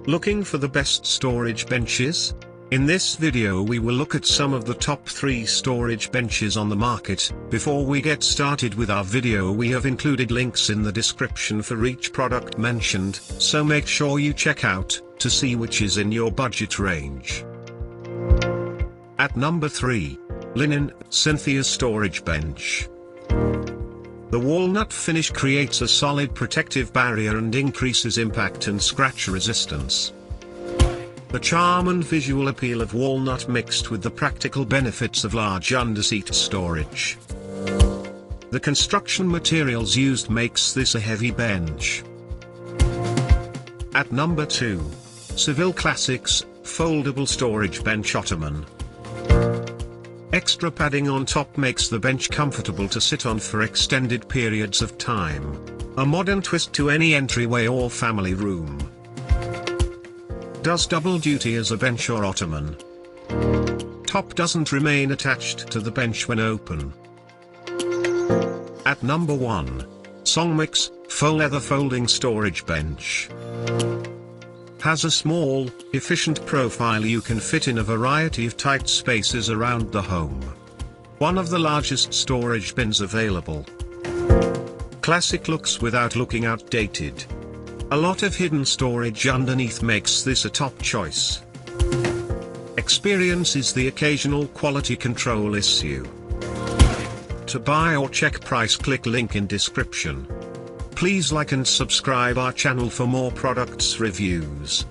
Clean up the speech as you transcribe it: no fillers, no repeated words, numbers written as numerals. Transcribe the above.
Looking for the best storage benches? In this video we will look at some of the top 3 storage benches on the market. Before we get started with our video, we have included links in the description for each product mentioned, so make sure you check out, to see which is in your budget range. At number 3. Linon, Cynthia Storage Bench. The walnut finish creates a solid protective barrier and increases impact and scratch resistance. The charm and visual appeal of walnut mixed with the practical benefits of large underseat storage. The construction materials used makes this a heavy bench. At number 2. Seville Classics, Foldable Storage Bench Ottoman. Extra padding on top makes the bench comfortable to sit on for extended periods of time. A modern twist to any entryway or family room. Does double duty as a bench or ottoman. Top doesn't remain attached to the bench when open. At number 1. Songmics, Faux Leather Folding Storage Bench. Has a small, efficient profile you can fit in a variety of tight spaces around the home. One of the largest storage bins available. Classic looks without looking outdated. A lot of hidden storage underneath makes this a top choice. Experiences the occasional quality control issue. To buy or check price, click link in description. Please like and subscribe our channel for more products reviews.